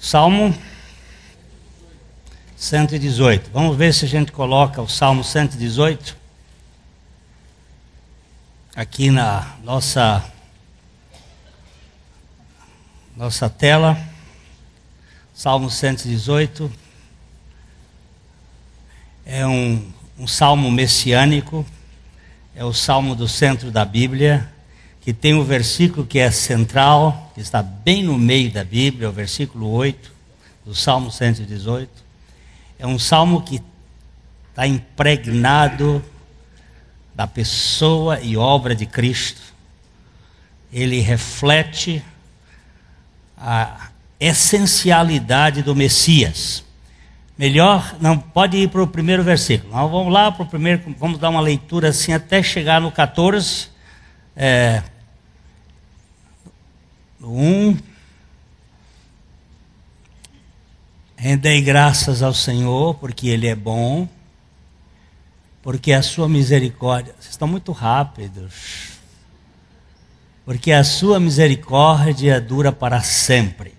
Salmo 118. Vamos ver se a gente coloca o Salmo 118 aqui na nossa tela. Salmo 118 é um salmo messiânico, é o salmo do centro da Bíblia, que tem um versículo que é central, que está bem no meio da Bíblia, o versículo 8 do Salmo 118. É um salmo que está impregnado da pessoa e obra de Cristo. Ele reflete a essencialidade do Messias. Melhor, não pode ir para o primeiro versículo. Nós vamos lá para o primeiro, vamos dar uma leitura assim até chegar no 14. No 1. Rendei graças ao Senhor, porque Ele é bom, porque a sua misericórdia... Vocês estão muito rápidos. Porque a sua misericórdia dura para sempre.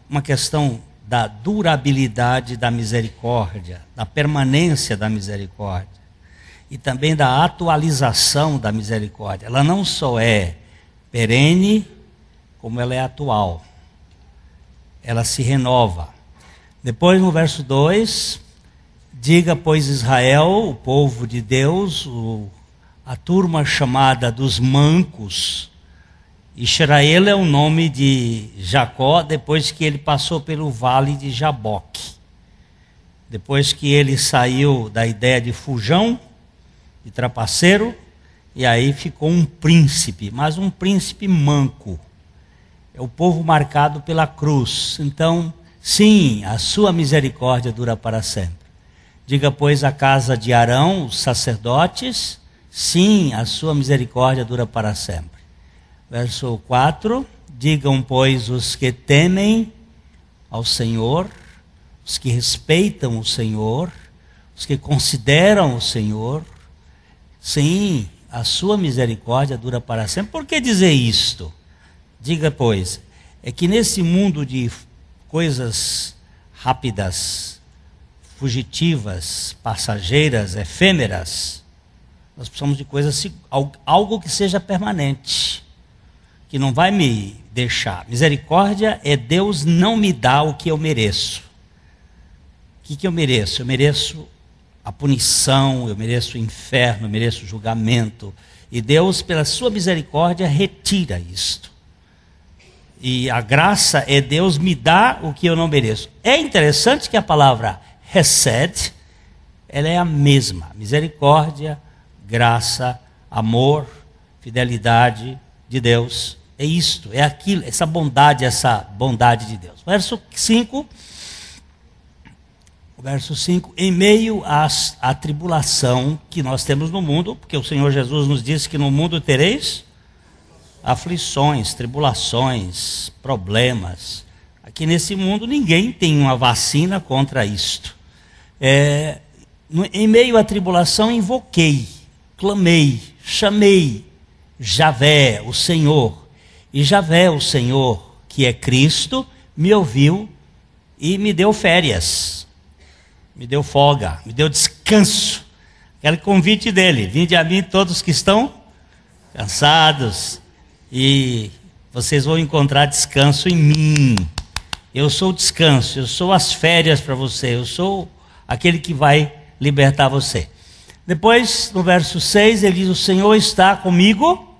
Uma questão da durabilidade da misericórdia, da permanência da misericórdia e também da atualização da misericórdia. Ela não só é perene, como ela é atual. Ela se renova. Depois no verso 2, diga, pois, Israel, o povo de Deus, a turma chamada dos mancos. Israel é o nome de Jacó depois que ele passou pelo vale de Jaboque. Depois que ele saiu da ideia de fujão, de trapaceiro, e aí ficou um príncipe, mas um príncipe manco. É o povo marcado pela cruz. Então, sim, a sua misericórdia dura para sempre. Diga, pois, a casa de Arão, os sacerdotes, sim, a sua misericórdia dura para sempre. Verso 4, digam, pois, os que temem ao Senhor, os que respeitam o Senhor, os que consideram o Senhor, sim, a sua misericórdia dura para sempre. Por que dizer isto? Diga, pois, é que nesse mundo de coisas rápidas, fugitivas, passageiras, efêmeras, nós precisamos de coisas, algo que seja permanente, que não vai me deixar. Misericórdia é Deus não me dá o que eu mereço. O que eu mereço? Eu mereço a punição, eu mereço o inferno, eu mereço o julgamento. E Deus, pela sua misericórdia, retira isto. E a graça é Deus me dá o que eu não mereço. É interessante que a palavra hesed, ela é a mesma. Misericórdia, graça, amor, fidelidade de Deus. É isto, é aquilo, essa bondade de Deus. Verso 5, em meio à tribulação que nós temos no mundo, porque o Senhor Jesus nos disse que no mundo tereis aflições, tribulações, problemas. Aqui nesse mundo ninguém tem uma vacina contra isto. Em meio à tribulação invoquei, clamei, chamei Javé, o Senhor. E Javé, o Senhor, que é Cristo, me ouviu e me deu férias, me deu folga, me deu descanso. Aquele convite dele: vinde a mim todos que estão cansados, e vocês vão encontrar descanso em mim. Eu sou o descanso, eu sou as férias para você, eu sou aquele que vai libertar você. Depois, no verso 6, ele diz: o Senhor está comigo,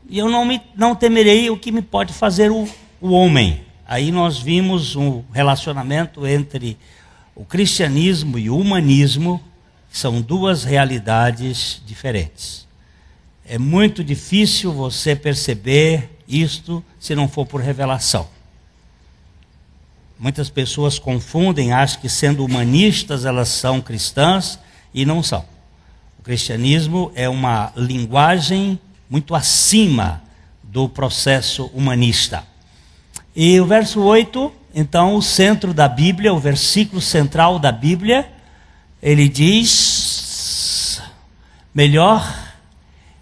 e eu não temerei o que me pode fazer o homem. Aí nós vimos um relacionamento entre o cristianismo e o humanismo, que são duas realidades diferentes. É muito difícil você perceber isto se não for por revelação. Muitas pessoas confundem, acham que sendo humanistas elas são cristãs, e não são. O cristianismo é uma linguagem muito acima do processo humanista. E o verso 8, então, o centro da Bíblia, o versículo central da Bíblia, ele diz: melhor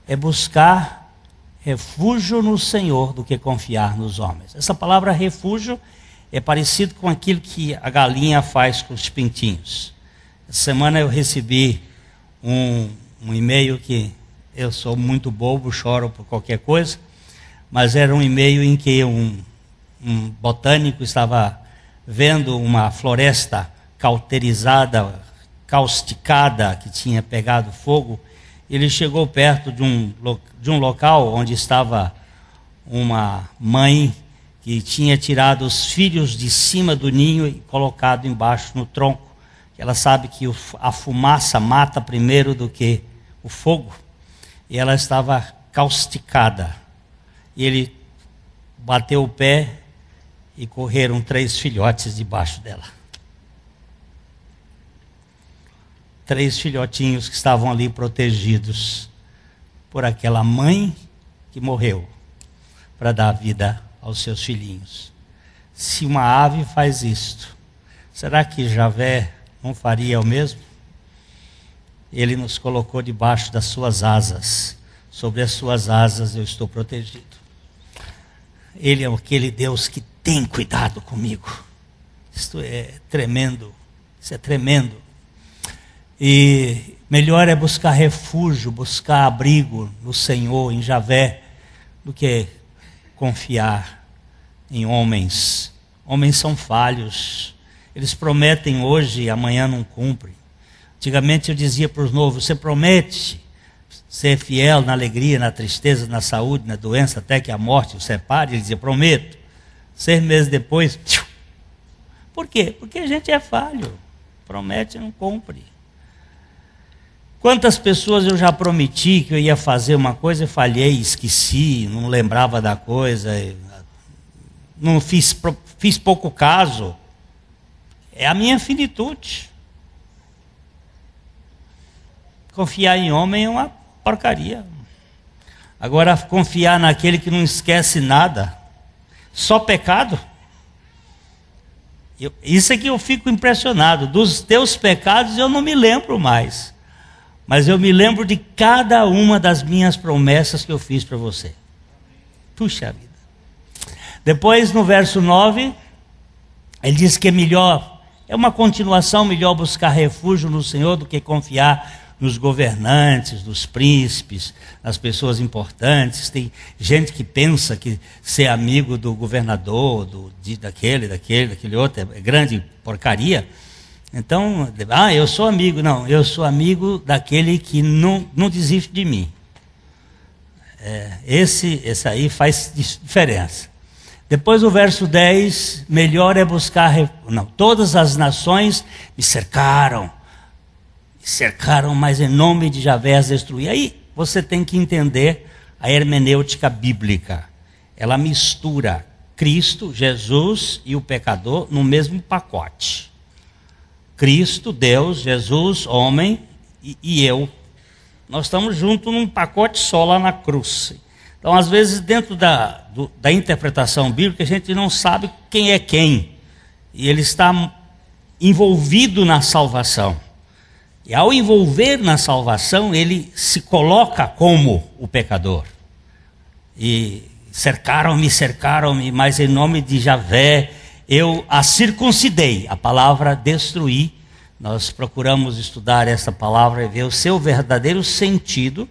é buscar refúgio no Senhor do que confiar nos homens. Essa palavra refúgio é parecido com aquilo que a galinha faz com os pintinhos. Essa semana eu recebi um e-mail que eu sou muito bobo, choro por qualquer coisa, mas era um e-mail em que um botânico estava vendo uma floresta cauterizada, causticada, que tinha pegado fogo. Ele chegou perto de um local onde estava uma mãe que tinha tirado os filhos de cima do ninho e colocado embaixo no tronco. Ela sabe que a fumaça mata primeiro do que o fogo. E ela estava causticada. E ele bateu o pé e correram 3 filhotes debaixo dela. 3 filhotinhos que estavam ali protegidos por aquela mãe que morreu para dar vida aos seus filhinhos. Se uma ave faz isto, será que Javé não faria o mesmo? Ele nos colocou debaixo das suas asas. Sobre as suas asas eu estou protegido. Ele é aquele Deus que tem cuidado comigo. Isto é tremendo. Isso é tremendo. E melhor é buscar refúgio, buscar abrigo no Senhor, em Javé, do que confiar em homens. Homens são falhos. Eles prometem hoje e amanhã não cumprem. Antigamente eu dizia para os novos: você promete ser fiel na alegria, na tristeza, na saúde, na doença, até que a morte o separe? Ele dizia: prometo. 6 meses depois, por quê? Porque a gente é falho. Promete e não cumpre. Quantas pessoas eu já prometi que eu ia fazer uma coisa e falhei, esqueci, não lembrava da coisa, não fiz pouco caso. É a minha finitude. Confiar em homem é uma porcaria. Agora, confiar naquele que não esquece nada, só pecado. Isso é que eu fico impressionado. Dos teus pecados eu não me lembro mais, mas eu me lembro de cada uma das minhas promessas que eu fiz para você. Puxa vida. Depois, no verso 9, ele diz que é melhor, é uma continuação, melhor buscar refúgio no Senhor do que confiar nos governantes, nos príncipes, nas pessoas importantes. Tem gente que pensa que ser amigo do governador, daquele outro, é grande porcaria. Então, eu sou amigo. Não, eu sou amigo daquele que não desiste de mim. Esse aí faz diferença. Depois o verso 10, melhor é buscar... todas as nações me cercaram, mas em nome de Javé as destruí. Aí você tem que entender a hermenêutica bíblica. Ela mistura Cristo, Jesus e o pecador no mesmo pacote. Cristo, Deus, Jesus, homem e eu. Nós estamos juntos num pacote só lá na cruz. Então, às vezes, dentro da interpretação bíblica, a gente não sabe quem é quem. E ele está envolvido na salvação. E ao envolver na salvação, ele se coloca como o pecador. E cercaram-me, mas em nome de Javé eu a circuncidei. A palavra destruir, nós procuramos estudar essa palavra e ver o seu verdadeiro sentido.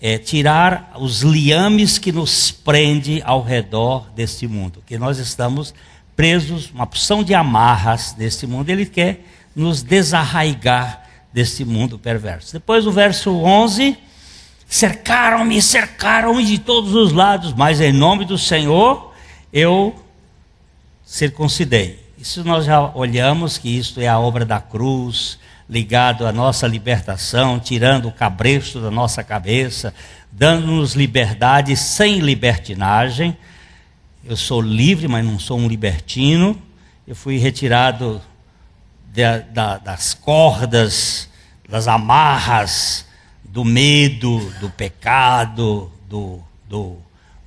É tirar os liames que nos prende ao redor deste mundo. Que nós estamos presos, uma porção de amarras deste mundo. Ele quer nos desarraigar deste mundo perverso. Depois o verso 11, cercaram-me de todos os lados, mas em nome do Senhor eu circuncidei. Isso nós já olhamos, que isto é a obra da cruz, ligado à nossa libertação, tirando o cabresto da nossa cabeça, dando-nos liberdade sem libertinagem. Eu sou livre, mas não sou um libertino. Eu fui retirado das cordas, das amarras, do medo, do pecado, do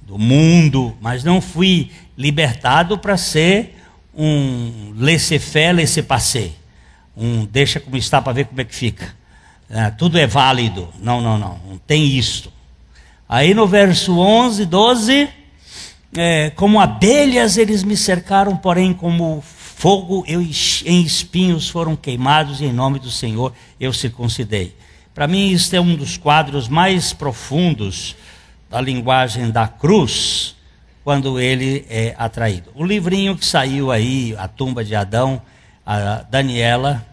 mundo, mas não fui libertado para ser um laissez-faire, laissez-passer, deixa como está para ver como é que fica. Tudo é válido. Não tem isto. Aí no verso 11, 12, Como abelhas eles me cercaram, porém como fogo em espinhos foram queimados, e em nome do Senhor eu circuncidei. Para mim isso é um dos quadros mais profundos da linguagem da cruz, quando ele é atraído. O livrinho que saiu aí, A Tumba de Adão, a Daniela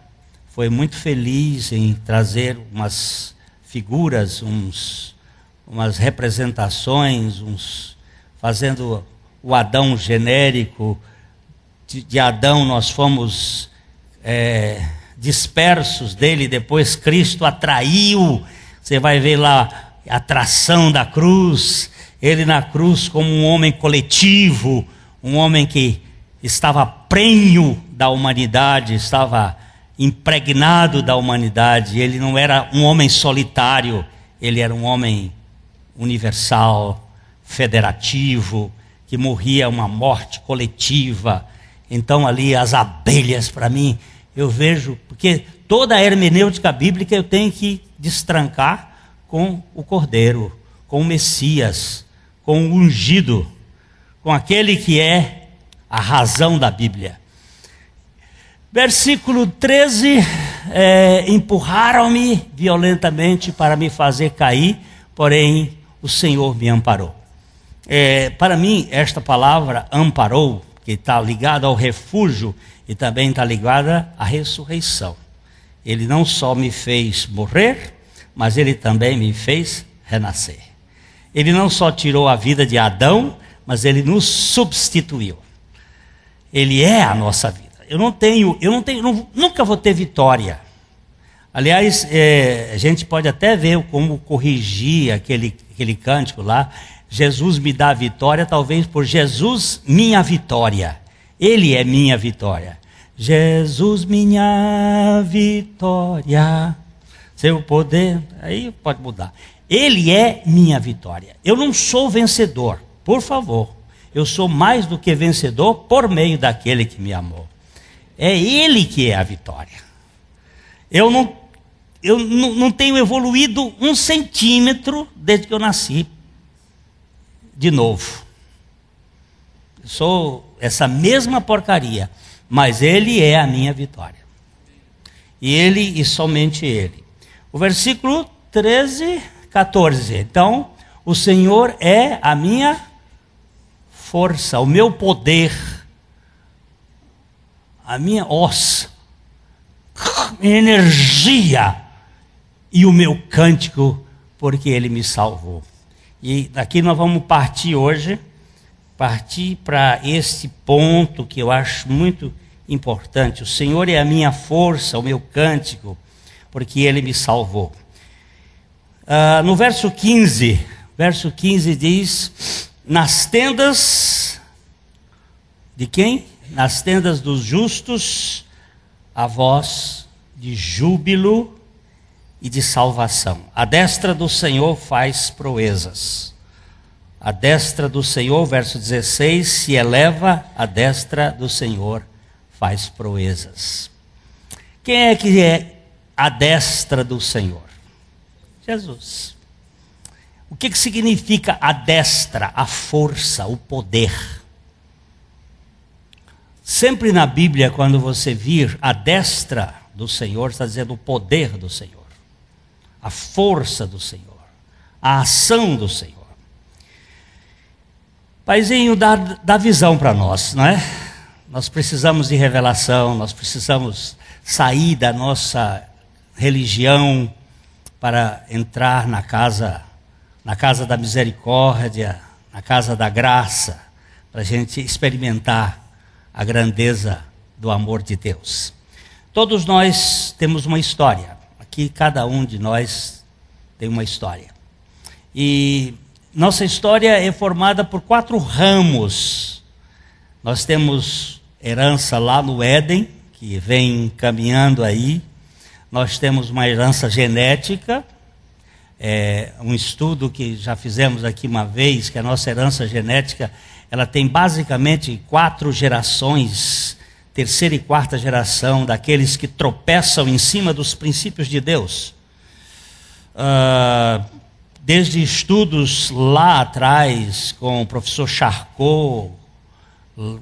foi muito feliz em trazer umas figuras, umas representações, fazendo o Adão genérico. De Adão nós fomos dispersos dele, depois Cristo atraiu. Você vai ver lá a atração da cruz, ele na cruz como um homem coletivo, um homem que estava prenho da humanidade, estava impregnado da humanidade. Ele não era um homem solitário, ele era um homem universal, federativo, que morria uma morte coletiva. Então ali as abelhas, para mim, eu vejo, porque toda a hermenêutica bíblica eu tenho que destrancar com o Cordeiro, com o Messias, com o ungido, com aquele que é a razão da Bíblia. Versículo 13, empurraram-me violentamente para me fazer cair, porém o Senhor me amparou. Para mim, esta palavra amparou, que está ligada ao refúgio e também está ligada à ressurreição. Ele não só me fez morrer, mas ele também me fez renascer. Ele não só tirou a vida de Adão, mas ele nos substituiu. Ele é a nossa vida. Eu nunca vou ter vitória. Aliás, a gente pode até ver como corrigir aquele cântico lá. Jesus me dá a vitória, talvez por Jesus minha vitória. Ele é minha vitória. Jesus minha vitória, seu poder, aí pode mudar. Ele é minha vitória. Eu não sou vencedor, por favor. Eu sou mais do que vencedor por meio daquele que me amou. É Ele que é a vitória. Eu não tenho evoluído 1 centímetro desde que eu nasci de novo. Eu sou essa mesma porcaria, mas Ele é a minha vitória. E Ele e somente Ele. O versículo 13, 14. Então, o Senhor é a minha força, o meu poder, a minha minha energia e o meu cântico, porque Ele me salvou. E daqui nós vamos partir para este ponto que eu acho muito importante. O Senhor é a minha força, o meu cântico, porque Ele me salvou. No verso 15 diz: nas tendas de quem? Nas tendas dos justos, a voz de júbilo e de salvação. A destra do Senhor faz proezas. A destra do Senhor, verso 16, se eleva, a destra do Senhor faz proezas. Quem é que é a destra do Senhor? Jesus. O que significa a destra? A força, o poder. Sempre na Bíblia, quando você vir a destra do Senhor, está dizendo o poder do Senhor, a força do Senhor, a ação do Senhor. Paizinho, dá visão para nós, não é? Nós precisamos de revelação, nós precisamos sair da nossa religião para entrar na casa da misericórdia, na casa da graça, para a gente experimentar a grandeza do amor de Deus. Todos nós temos uma história. Aqui cada um de nós tem uma história. E nossa história é formada por 4 ramos. Nós temos herança lá no Éden, que vem caminhando aí. Nós temos uma herança genética, um estudo que já fizemos aqui uma vez, que a nossa herança genética, ela tem basicamente 4 gerações, 3ª e 4ª geração, daqueles que tropeçam em cima dos princípios de Deus. desde estudos lá atrás com o professor Charcot,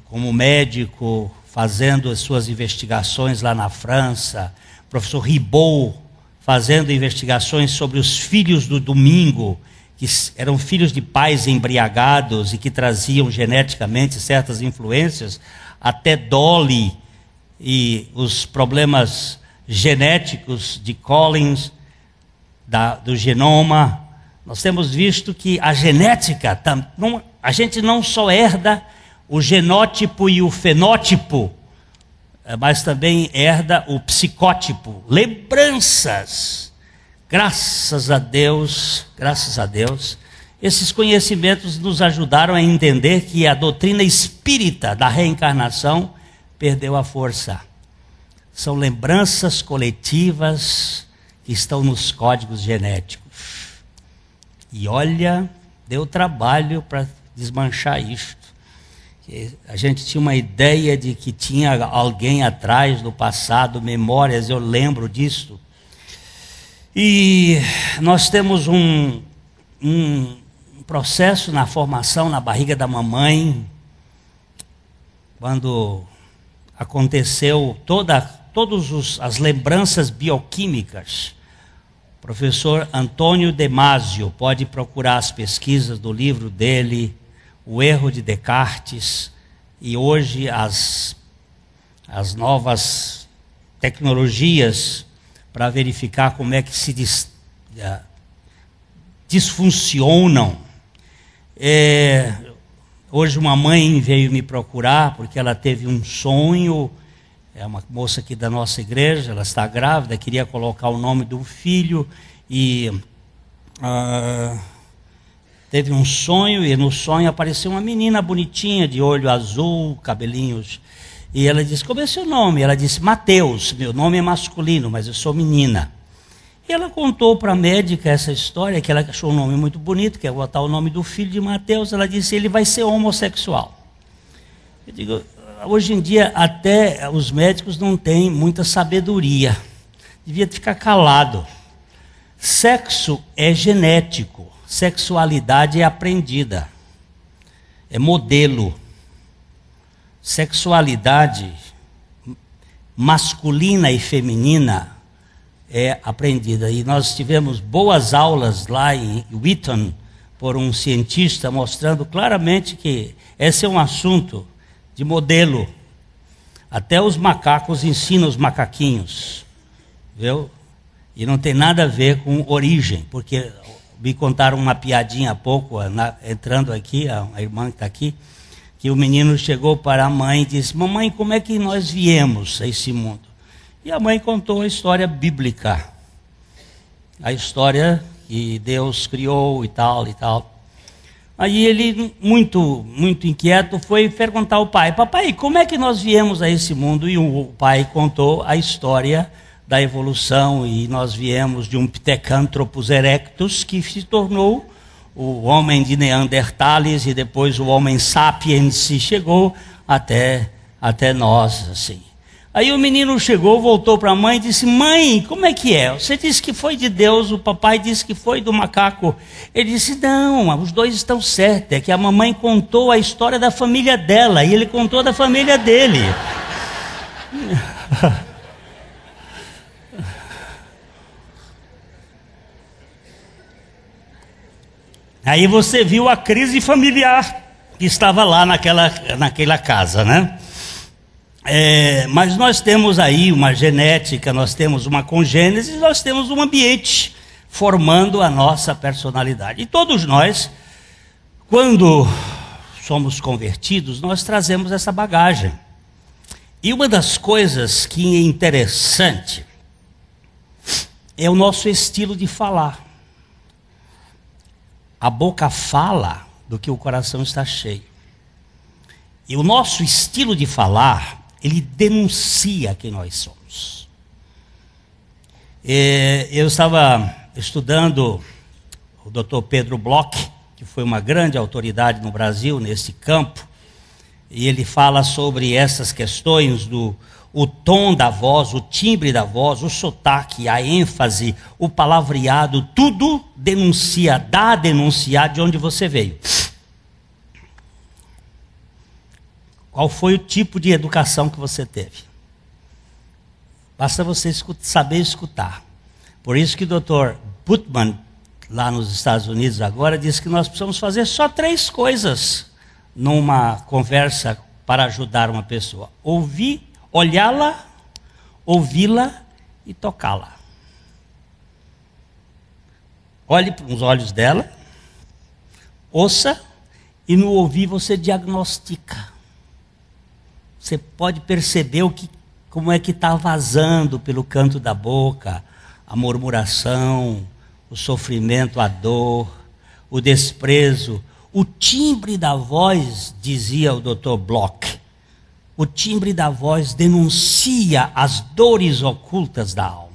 como médico, fazendo as suas investigações lá na França, professor Ribot, fazendo investigações sobre os filhos do domingo, que eram filhos de pais embriagados e que traziam geneticamente certas influências, até Dolly e os problemas genéticos de Collins, do genoma. Nós temos visto que a genética, a gente não só herda o genótipo e o fenótipo, mas também herda o psicótipo, lembranças. Graças a Deus, esses conhecimentos nos ajudaram a entender que a doutrina espírita da reencarnação perdeu a força. São lembranças coletivas que estão nos códigos genéticos. E olha, deu trabalho para desmanchar isto. A gente tinha uma ideia de que tinha alguém atrás do passado, memórias, eu lembro disso. E nós temos um processo na formação na barriga da mamãe, quando aconteceu todas as lembranças bioquímicas. O professor Antônio Damasio pode procurar as pesquisas do livro dele, O Erro de Descartes, e hoje as novas tecnologias para verificar como é que se disfuncionam. Hoje uma mãe veio me procurar porque ela teve um sonho, é uma moça aqui da nossa igreja, ela está grávida, queria colocar o nome do filho e teve um sonho, e no sonho apareceu uma menina bonitinha, de olho azul, cabelinhos. E ela disse, como é seu nome? Ela disse, Mateus, meu nome é masculino, mas eu sou menina. E ela contou para a médica essa história, que ela achou um nome muito bonito, quer botar o nome do filho de Mateus. Ela disse, ele vai ser homossexual. Eu digo, hoje em dia até os médicos não têm muita sabedoria. Devia ficar calado. Sexo é genético. Sexualidade é aprendida, é modelo. Sexualidade masculina e feminina é aprendida. E nós tivemos boas aulas lá em Wheaton, por um cientista, mostrando claramente que esse é um assunto de modelo. Até os macacos ensinam os macaquinhos, viu? E não tem nada a ver com origem, porque me contaram uma piadinha há pouco, entrando aqui, a irmã que está aqui, que o menino chegou para a mãe e disse, mamãe, como é que nós viemos a esse mundo? E a mãe contou a história bíblica, a história que Deus criou e tal e tal. Aí ele, muito inquieto, foi perguntar ao pai, papai, como é que nós viemos a esse mundo? E o pai contou a história da evolução, e nós viemos de um Pithecanthropus erectus, que se tornou o homem de Neandertales, e depois o homem sapiens, e chegou até nós, assim. Aí o menino chegou, voltou para a mãe e disse, mãe, como é que é? Você disse que foi de Deus, o papai disse que foi do macaco. Ele disse, não, os dois estão certos, é que a mamãe contou a história da família dela, e ele contou da família dele. Aí você viu a crise familiar que estava lá naquela casa, né? Mas nós temos aí uma genética, nós temos uma congênese, nós temos um ambiente formando a nossa personalidade. E todos nós, quando somos convertidos, nós trazemos essa bagagem. E uma das coisas que é interessante é o nosso estilo de falar. A boca fala do que o coração está cheio. E o nosso estilo de falar, ele denuncia quem nós somos. Eu estava estudando o Dr. Pedro Bloch, que foi uma grande autoridade no Brasil nesse campo, e ele fala sobre essas questões do o tom da voz, o timbre da voz, o sotaque, a ênfase, o palavreado, tudo denuncia, dá a denunciar de onde você veio. Qual foi o tipo de educação que você teve? Basta você saber escutar. Por isso que o Dr. Putman, lá nos Estados Unidos agora, diz que nós precisamos fazer só 3 coisas numa conversa para ajudar uma pessoa: ouvir, olhá-la, ouvi-la e tocá-la. Olhe para os olhos dela, ouça, e no ouvir você diagnostica. Você pode perceber como é que está vazando pelo canto da boca a murmuração, o sofrimento, a dor, o desprezo. O timbre da voz, dizia o Dr. Bloch, o timbre da voz denuncia as dores ocultas da alma.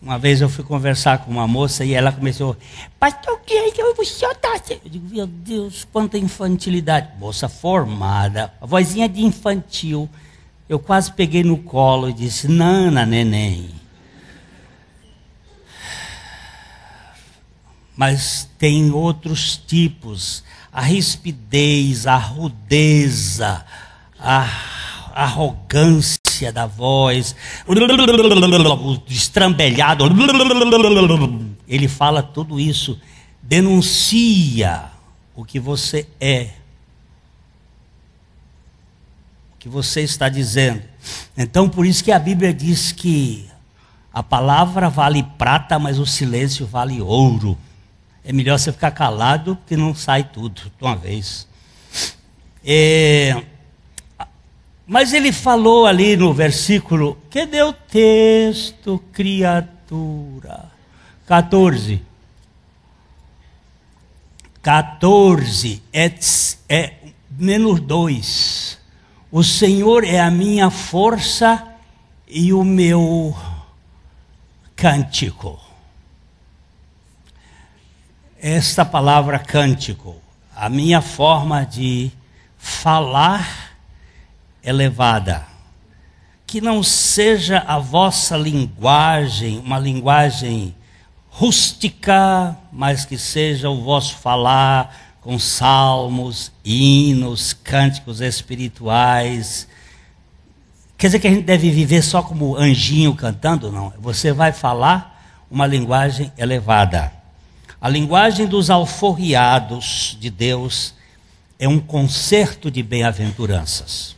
Uma vez eu fui conversar com uma moça e ela começou: pastor, o que é que o senhor está? Eu digo: meu Deus, quanta infantilidade. Moça formada, a vozinha de infantil. Eu quase peguei no colo e disse: Nana, neném. Mas tem outros tipos: a rispidez, a rudeza, a arrogância da voz, o estrambelhado. Ele fala tudo isso, denuncia o que você é, o que você está dizendo. Então, por isso que a Bíblia diz que a palavra vale prata, mas o silêncio vale ouro. É melhor você ficar calado, porque não sai tudo de uma vez. Mas ele falou ali no versículo, cadê o texto, criatura? 14 é menos 2. O Senhor é a minha força e o meu cântico. Esta palavra cântico, a minha forma de falar elevada, que não seja a vossa linguagem, uma linguagem rústica, mas que seja o vosso falar com salmos, hinos, cânticos espirituais. Quer dizer que a gente deve viver só como anjinho cantando? Não, você vai falar uma linguagem elevada. A linguagem dos alforriados de Deus é um concerto de bem-aventuranças.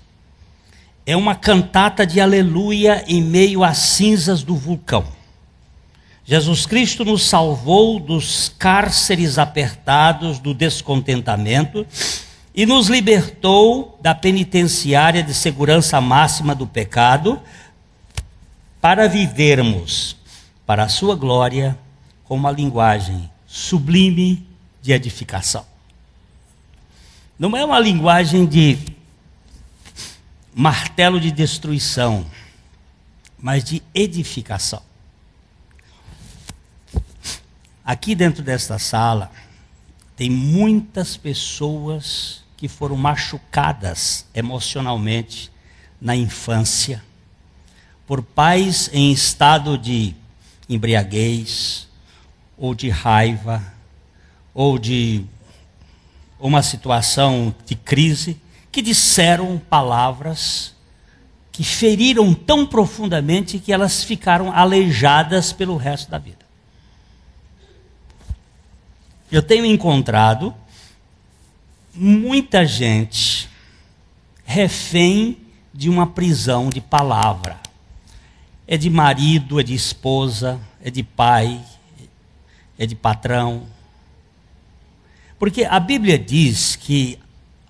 É uma cantata de aleluia em meio às cinzas do vulcão. Jesus Cristo nos salvou dos cárceres apertados do descontentamento e nos libertou da penitenciária de segurança máxima do pecado para vivermos para a sua glória com uma linguagem sublime de edificação. Não é uma linguagem de martelo de destruição, mas de edificação. Aqui dentro desta sala tem muitas pessoas que foram machucadas emocionalmente na infância por pais em estado de embriaguez ou de raiva ou de uma situação de crise, que disseram palavras que feriram tão profundamente que elas ficaram aleijadas pelo resto da vida. Eu tenho encontrado muita gente refém de uma prisão de palavra. É de marido, é de esposa, é de pai, é de patrão. Porque a Bíblia diz que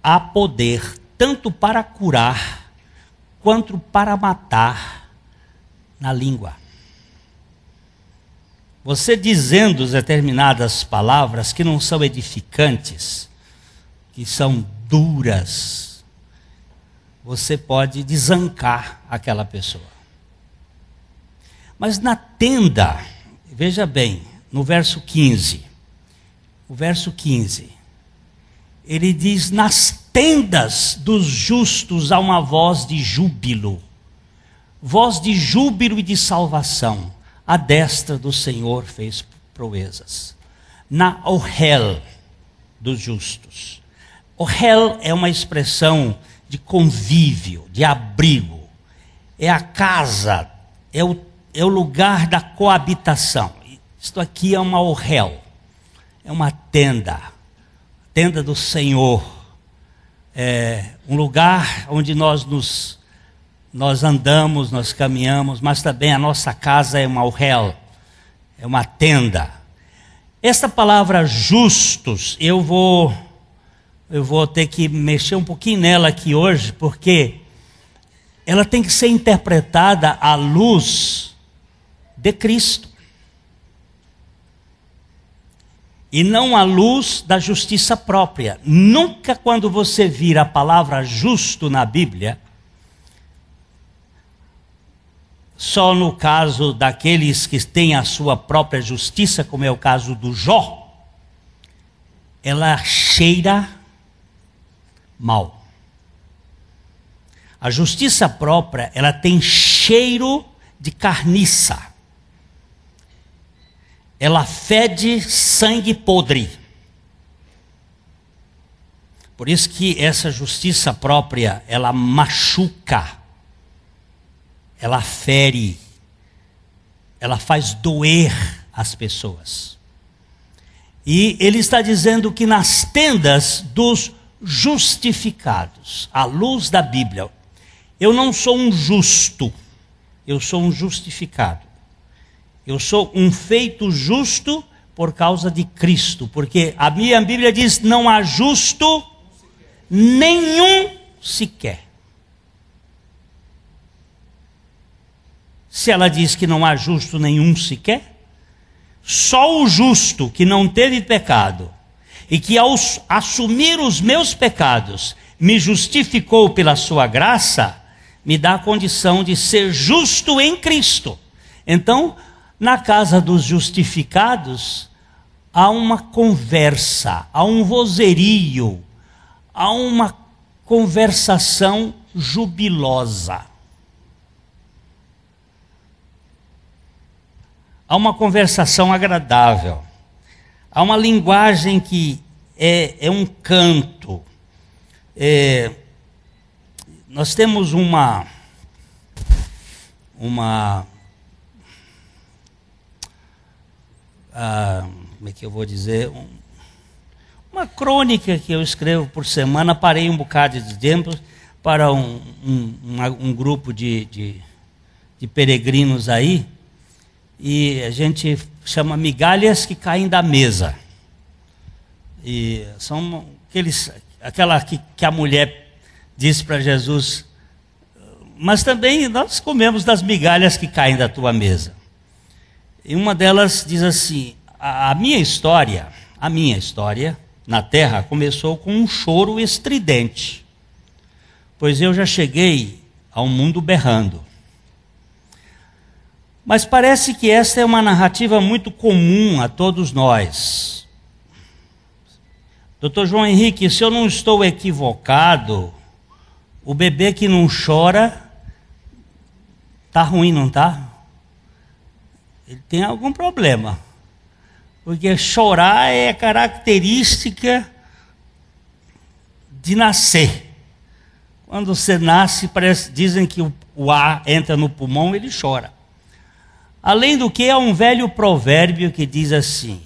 há poder tanto para curar quanto para matar na língua. Você dizendo determinadas palavras que não são edificantes, que são duras, você pode desancar aquela pessoa. Mas na tenda, veja bem, no verso 15, ele diz: nas tendas dos justos há uma voz de júbilo e de salvação. A destra do Senhor fez proezas. Na Ohel dos justos. Ohel é uma expressão de convívio, de abrigo. É a casa, é o lugar da coabitação. Isto aqui é uma Ohel, é uma tenda do Senhor. É um lugar onde nós andamos, nós caminhamos, mas também a nossa casa é uma Ohel, é uma tenda. Esta palavra justos, eu vou ter que mexer um pouquinho nela aqui hoje, porque ela tem que ser interpretada à luz de Cristo. E não à luz da justiça própria. Nunca quando você vir a palavra justo na Bíblia, só no caso daqueles que têm a sua própria justiça, como é o caso do Jó, ela cheira mal. A justiça própria, ela tem cheiro de carniça. Ela fede sangue podre. Por isso que essa justiça própria, ela machuca, ela fere, ela faz doer as pessoas. E ele está dizendo que nas tendas dos justificados, à luz da Bíblia, eu não sou um justo, eu sou um justificado. Eu sou um feito justo por causa de Cristo, porque a minha Bíblia diz: não há justo nenhum sequer. Se ela diz que não há justo nenhum sequer, só o justo que não teve pecado e que ao assumir os meus pecados me justificou pela sua graça, me dá a condição de ser justo em Cristo. Então, na casa dos justificados, há uma conversa, há um vozerio, há uma conversação jubilosa. Há uma conversação agradável. Há uma linguagem que é um canto. Nós temos uma como é que eu vou dizer? Uma crônica que eu escrevo por semana. Parei um bocado de tempo para um grupo de peregrinos aí. E a gente chama migalhas que caem da mesa. E são aquela que a mulher disse para Jesus: mas também nós comemos das migalhas que caem da tua mesa. E uma delas diz assim: a minha história na terra começou com um choro estridente, pois eu já cheguei ao mundo berrando. Mas parece que esta é uma narrativa muito comum a todos nós. Dr. João Henrique, se eu não estou equivocado, o bebê que não chora está ruim, não está? Ele tem algum problema. Porque chorar é característica de nascer. Quando você nasce, dizem que o ar entra no pulmão, ele chora. Além do que, há um velho provérbio que diz assim: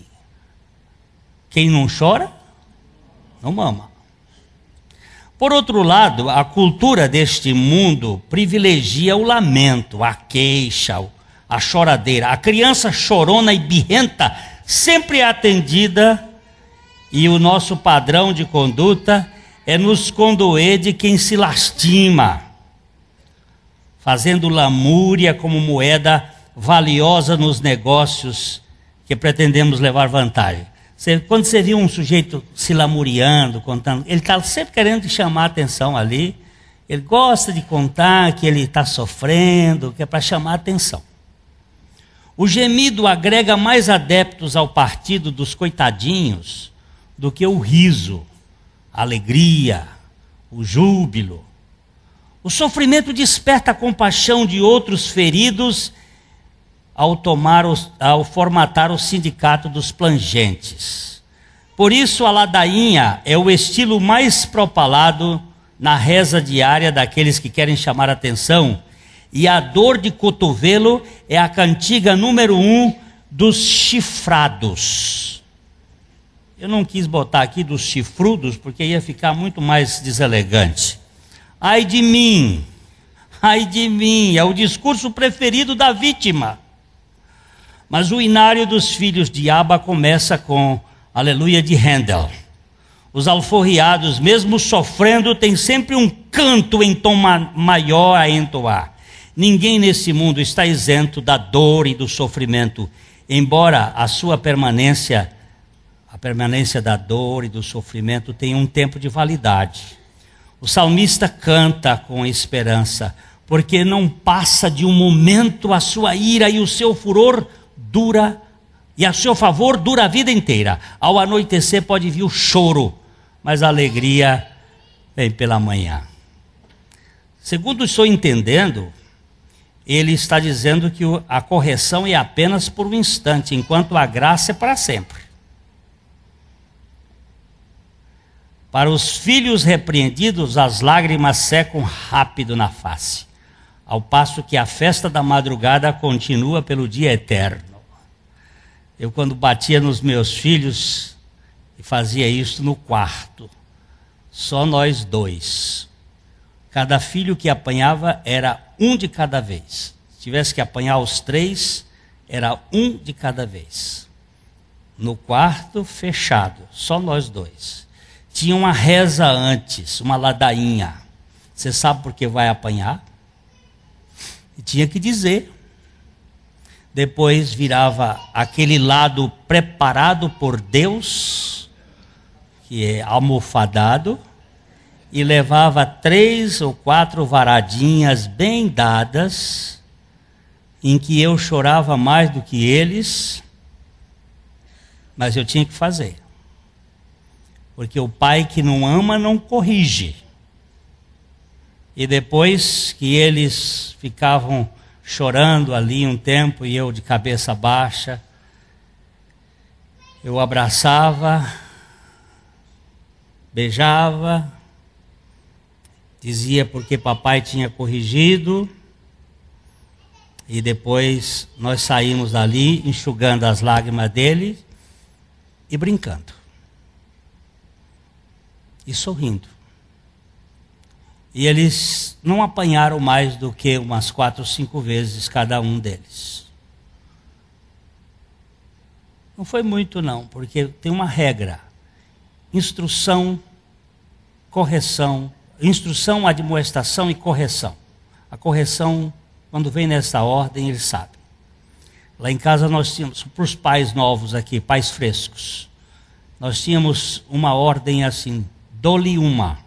quem não chora, não mama. Por outro lado, a cultura deste mundo privilegia o lamento, a queixa, a choradeira. A criança chorona e birrenta sempre é atendida, e o nosso padrão de conduta é nos condoer de quem se lastima, fazendo lamúria como moeda valiosa nos negócios que pretendemos levar vantagem. Quando você viu um sujeito se lamuriando, contando, ele está sempre querendo chamar a atenção ali. Ele gosta de contar que ele está sofrendo, que é para chamar a atenção. O gemido agrega mais adeptos ao partido dos coitadinhos do que o riso, a alegria, o júbilo. O sofrimento desperta a compaixão de outros feridos ao formatar o sindicato dos plangentes. Por isso, a ladainha é o estilo mais propalado na reza diária daqueles que querem chamar atenção, e a dor de cotovelo é a cantiga número 1 dos chifrados. Eu não quis botar aqui dos chifrudos, porque ia ficar muito mais deselegante. Ai de mim, é o discurso preferido da vítima. Mas o inário dos filhos de Abba começa com Aleluia de Handel. Os alforriados, mesmo sofrendo, têm sempre um canto em tom maior a entoar. Ninguém nesse mundo está isento da dor e do sofrimento, embora a permanência da dor e do sofrimento tenha um tempo de validade. O salmista canta com esperança, porque não passa de um momento a sua ira e o seu furor dura, e a seu favor dura a vida inteira. Ao anoitecer pode vir o choro, mas a alegria vem pela manhã. Segundo estou entendendo, ele está dizendo que a correção é apenas por um instante, enquanto a graça é para sempre. Para os filhos repreendidos, as lágrimas secam rápido na face, ao passo que a festa da madrugada continua pelo dia eterno. Eu, quando batia nos meus filhos, fazia isso no quarto, só nós dois. Cada filho que apanhava era um de cada vez. Se tivesse que apanhar os 3, era um de cada vez. No quarto fechado, só nós dois. Tinha uma reza antes, uma ladainha. Você sabe por que vai apanhar? E tinha que dizer. Depois virava aquele lado preparado por Deus, que é almofadado, e levava 3 ou 4 varadinhas bem dadas, em que eu chorava mais do que eles, mas eu tinha que fazer. Porque o pai que não ama não corrige. E depois que eles ficavam chorando ali um tempo e eu de cabeça baixa, eu abraçava, beijava, dizia porque papai tinha corrigido, e depois nós saímos dali enxugando as lágrimas dele e brincando. E sorrindo. E eles não apanharam mais do que umas 4 ou 5 vezes cada um deles. Não foi muito não, porque tem uma regra. Instrução, correção, instrução, admoestação e correção. A correção, quando vem nessa ordem, eles sabem. Lá em casa nós tínhamos, para os pais novos aqui, pais frescos, nós tínhamos uma ordem assim: dou-lhe uma,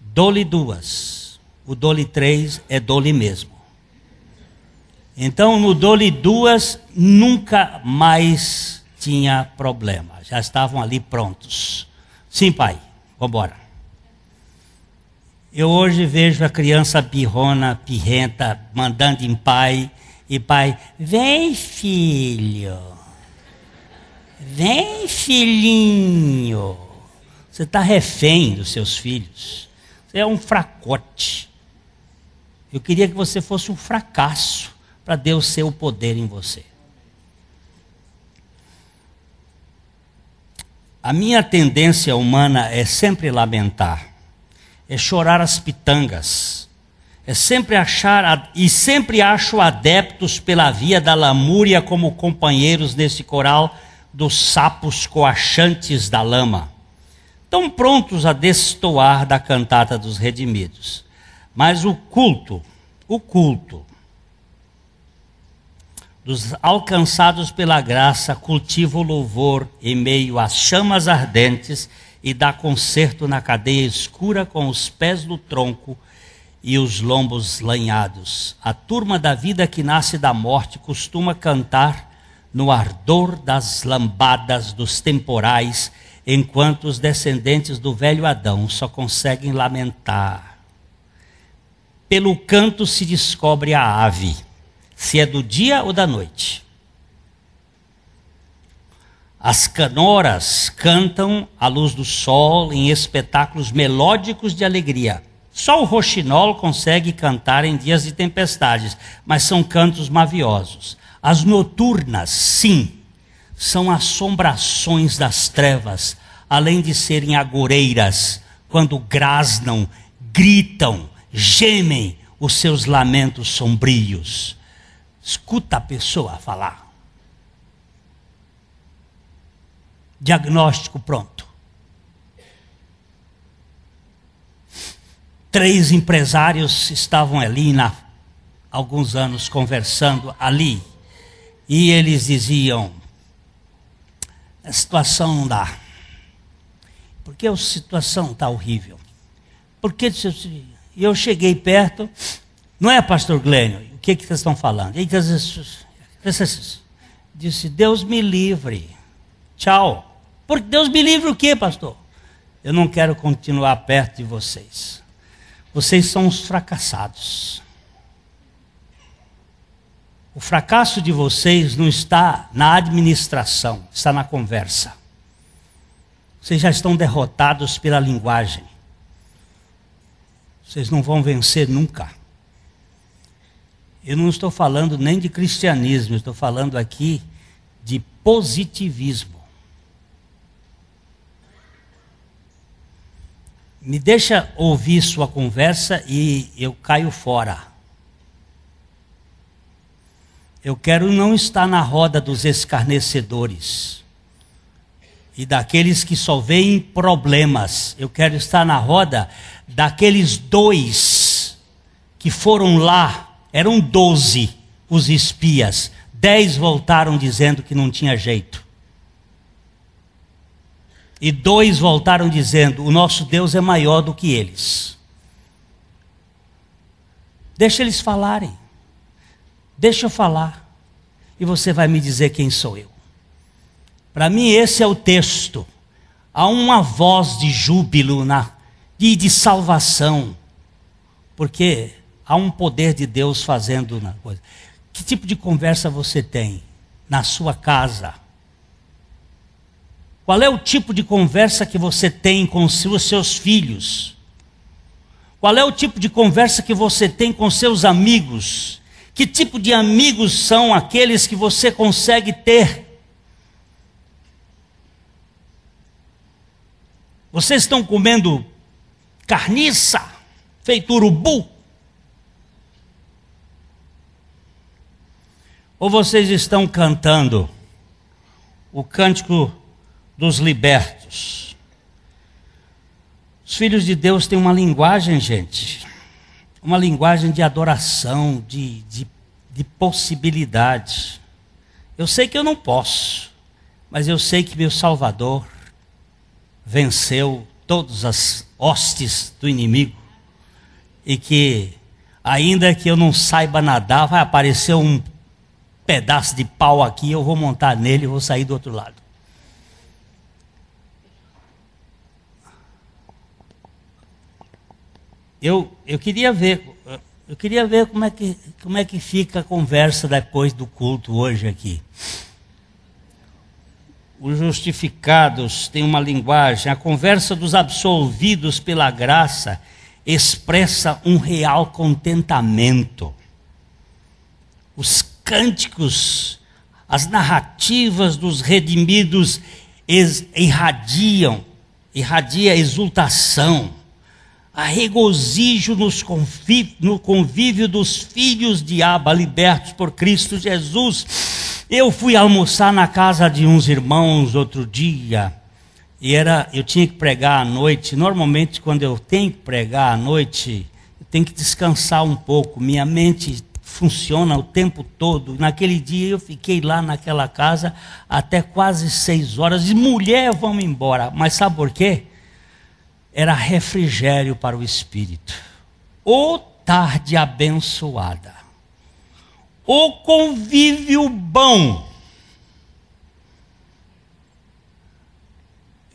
dou-lhe 2, o dou-lhe 3 é dou-lhe mesmo. Então no dou-lhe 2 nunca mais tinha problema, já estavam ali prontos. Sim, pai, vamos embora. Eu hoje vejo a criança birrona, pirrenta, mandando em pai, e pai, vem filho, vem filhinho. Você está refém dos seus filhos. Você é um fracote. Eu queria que você fosse um fracasso, para Deus ser o poder em você. A minha tendência humana é sempre lamentar, é chorar as pitangas, é sempre sempre acho adeptos pela via da lamúria como companheiros nesse coral dos sapos coachantes da lama, tão prontos a destoar da cantata dos redimidos. Mas o culto dos alcançados pela graça cultiva o louvor em meio às chamas ardentes e dá concerto na cadeia escura com os pés no tronco e os lombos lanhados. A turma da vida que nasce da morte costuma cantar no ardor das lambadas dos temporais, enquanto os descendentes do velho Adão só conseguem lamentar. Pelo canto se descobre a ave, se é do dia ou da noite. As canoras cantam à luz do sol em espetáculos melódicos de alegria. Só o roxinol consegue cantar em dias de tempestades, mas são cantos maviosos. As noturnas, sim, são assombrações das trevas, além de serem agoreiras, quando grasnam, gritam, gemem os seus lamentos sombrios. Escuta a pessoa falar. Diagnóstico pronto. 3 empresários estavam ali há alguns anos conversando ali. E eles diziam, a situação não dá. Porque a situação está horrível. Porque eu cheguei perto, não é, pastor Glênio? O que vocês estão falando? E disse, Deus me livre. Tchau. Porque Deus me livre o quê, pastor? Eu não quero continuar perto de vocês. Vocês são os fracassados. O fracasso de vocês não está na administração, está na conversa. Vocês já estão derrotados pela linguagem. Vocês não vão vencer nunca. Eu não estou falando nem de cristianismo, estou falando aqui de positivismo. Me deixa ouvir sua conversa e eu caio fora. Eu quero não estar na roda dos escarnecedores e daqueles que só veem problemas. Eu quero estar na roda daqueles 2 que foram lá, eram 12 os espias, 10 voltaram dizendo que não tinha jeito. E 2 voltaram dizendo, o nosso Deus é maior do que eles. Deixa eles falarem. Deixa eu falar. E você vai me dizer quem sou eu. Para mim esse é o texto. Há uma voz de júbilo, de salvação. Porque há um poder de Deus fazendo na coisa. Que tipo de conversa você tem na sua casa? Qual é o tipo de conversa que você tem com os seus filhos? Qual é o tipo de conversa que você tem com seus amigos? Que tipo de amigos são aqueles que você consegue ter? Vocês estão comendo carniça, feito urubu? Ou vocês estão cantando o cântico dos libertos? Os filhos de Deus têm uma linguagem, gente, uma linguagem de adoração, de possibilidade. Eu sei que eu não posso, mas eu sei que meu Salvador venceu todas as hostes do inimigo e que, ainda que eu não saiba nadar, vai aparecer um pedaço de pau aqui, eu vou montar nele e vou sair do outro lado. Eu queria ver como é que fica a conversa depois do culto hoje aqui. Os justificados têm uma linguagem, a conversa dos absolvidos pela graça expressa um real contentamento. Os cânticos, as narrativas dos redimidos irradia exultação. Há regozijo no convívio dos filhos de Abba, libertos por Cristo Jesus. Eu fui almoçar na casa de uns irmãos outro dia, e eu tinha que pregar à noite. Normalmente, quando eu tenho que pregar à noite, eu tenho que descansar um pouco. Minha mente funciona o tempo todo. Naquele dia eu fiquei lá naquela casa até quase 6 horas. E mulher, vamos embora. Mas sabe por quê? Era refrigério para o espírito. Ô tarde abençoada. Ô convívio bom.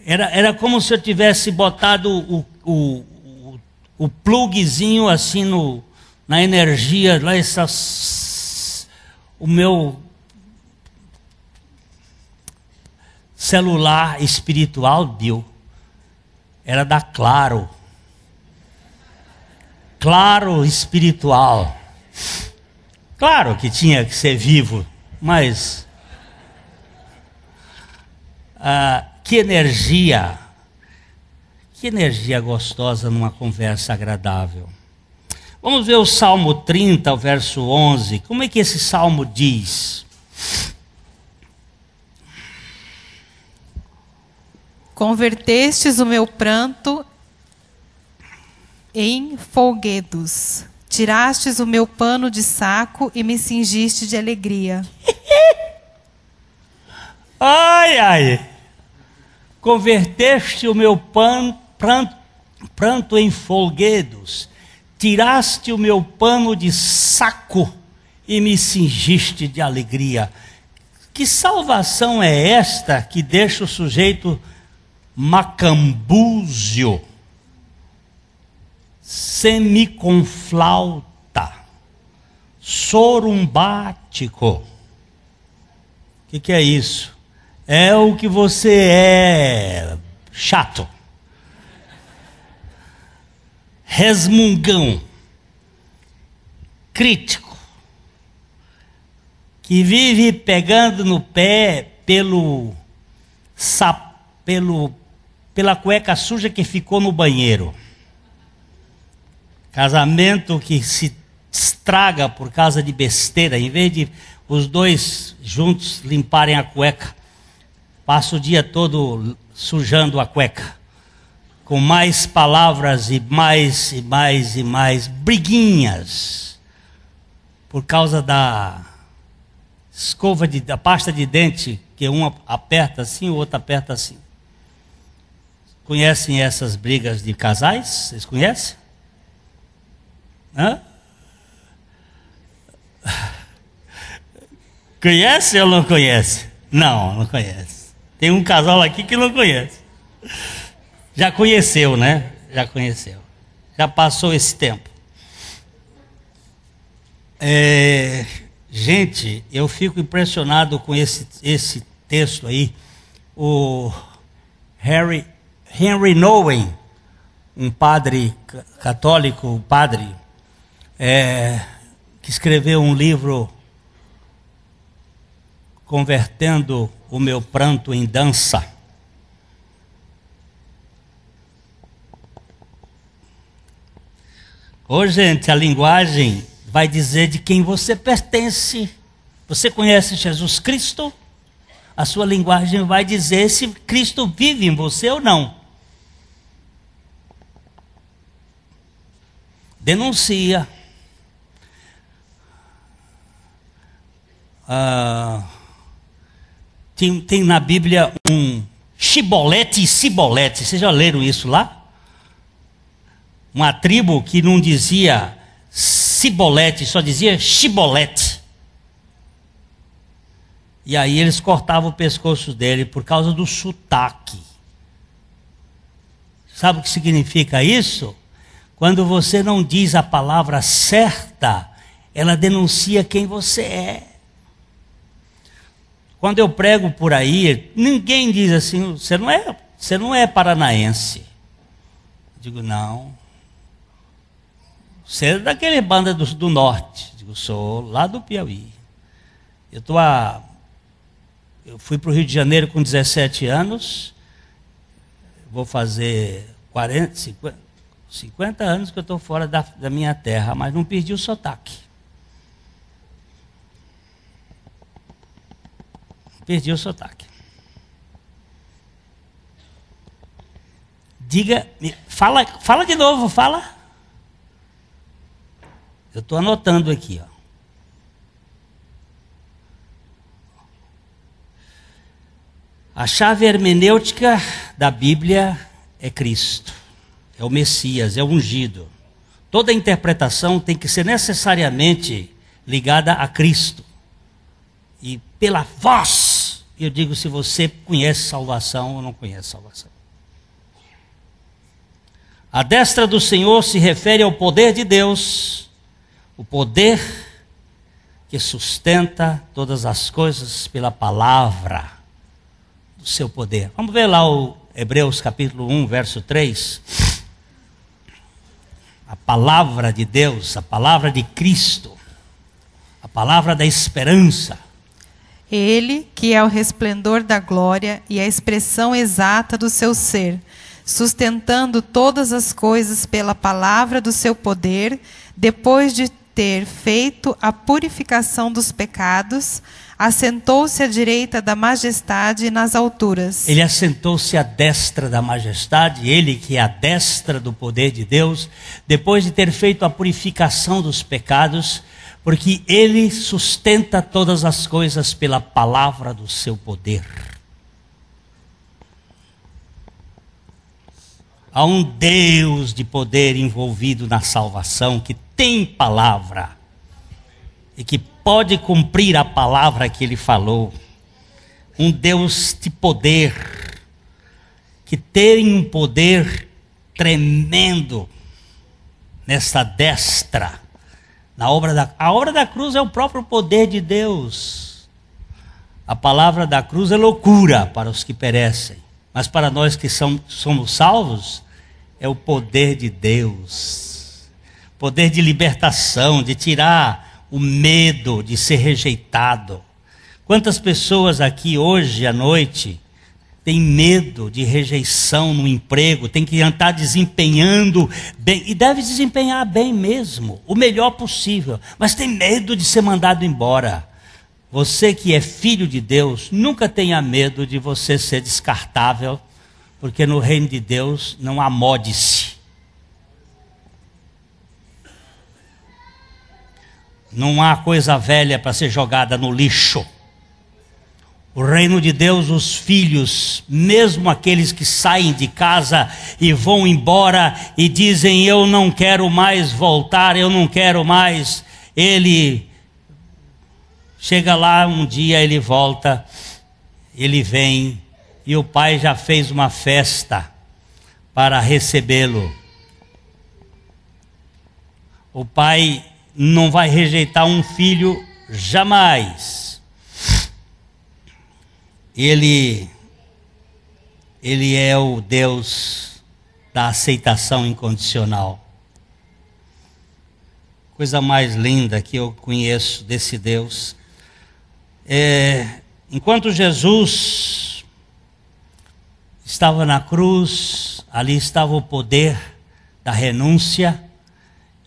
Era como se eu tivesse botado o pluguezinho assim na energia, lá o meu celular espiritual deu. Era da Claro. Claro espiritual. Claro que tinha que ser vivo, mas que energia gostosa numa conversa agradável. Vamos ver o Salmo 30, o verso 11. Como é que esse salmo diz? Convertestes o meu pranto em folguedos. Tirastes o meu pano de saco e me cingiste de alegria. Ai, ai. Converteste o meu pranto em folguedos. Tiraste o meu pano de saco e me cingiste de alegria. Que salvação é esta que deixa o sujeito macambúzio, semiconflauta, sorumbático? O que é isso? É o que você é, chato, resmungão, crítico, que vive pegando no pé pela cueca suja que ficou no banheiro. Casamento que se estraga por causa de besteira, em vez de os dois juntos limparem a cueca, passa o dia todo sujando a cueca, com mais palavras e mais briguinhas, por causa da da pasta de dente, que uma aperta assim, o outro aperta assim. Conhecem essas brigas de casais? Vocês conhecem? Hã? Conhece ou não conhece? Não conhece. Tem um casal aqui que não conhece. Já conheceu, né? Já conheceu. Já passou esse tempo. Gente, eu fico impressionado com esse texto aí. O Henry Nouwen, um padre católico, que escreveu um livro Convertendo o Meu Pranto em Dança. Hoje, gente, a linguagem vai dizer de quem você pertence. Você conhece Jesus Cristo? A sua linguagem vai dizer se Cristo vive em você ou não. Denuncia. Tem na Bíblia um Shibolete e Sibolete. Vocês já leram isso lá? Uma tribo que não dizia Sibolete, só dizia Shibolete. E aí eles cortavam o pescoço dele por causa do sotaque. Sabe o que significa isso? Quando você não diz a palavra certa, ela denuncia quem você é. Quando eu prego por aí, ninguém diz assim, você não é paranaense. Eu digo, não. Você é daquele banda do norte. Eu digo, sou lá do Piauí. Eu fui para o Rio de Janeiro com 17 anos. Vou fazer 50 anos que eu estou fora da minha terra, mas não perdi o sotaque. Perdi o sotaque. Fala de novo, fala. Eu estou anotando aqui, ó. A chave hermenêutica da Bíblia é Cristo, é o Messias, é o ungido. Toda interpretação tem que ser necessariamente ligada a Cristo. E pela voz E eu digo se você conhece salvação ou não conhece salvação. A destra do Senhor se refere ao poder de Deus, o poder que sustenta todas as coisas pela palavra do seu poder. Vamos ver lá o Hebreus capítulo 1, verso 3. A palavra de Deus, a palavra de Cristo, a palavra da esperança. Ele, que é o resplendor da glória e a expressão exata do seu ser, sustentando todas as coisas pela palavra do seu poder, depois de ter feito a purificação dos pecados, assentou-se à direita da majestade nas alturas. Ele assentou-se à destra da majestade, ele que é a destra do poder de Deus, depois de ter feito a purificação dos pecados, porque ele sustenta todas as coisas pela palavra do seu poder. Há um Deus de poder envolvido na salvação, que tem palavra e que pode cumprir a palavra que ele falou. Um Deus de poder, que tem um poder tremendo nessa destra. A obra da cruz é o próprio poder de Deus. A palavra da cruz é loucura para os que perecem, mas para nós que somos salvos, é o poder de Deus. Poder de libertação, de tirar o medo de ser rejeitado. Quantas pessoas aqui hoje à noite têm medo de rejeição no emprego, tem que estar desempenhando bem, e deve desempenhar bem mesmo, o melhor possível, mas tem medo de ser mandado embora. Você que é filho de Deus, nunca tenha medo de você ser descartável, porque no reino de Deus não há modice. Não há coisa velha para ser jogada no lixo. O reino de Deus, os filhos, mesmo aqueles que saem de casa e vão embora e dizem, eu não quero mais voltar, eu não quero mais, ele chega lá um dia, ele volta, ele vem, e o pai já fez uma festa para recebê-lo. O pai não vai rejeitar um filho jamais. Ele é o Deus da aceitação incondicional. Coisa mais linda que eu conheço desse Deus. Enquanto Jesus estava na cruz, ali estava o poder da renúncia,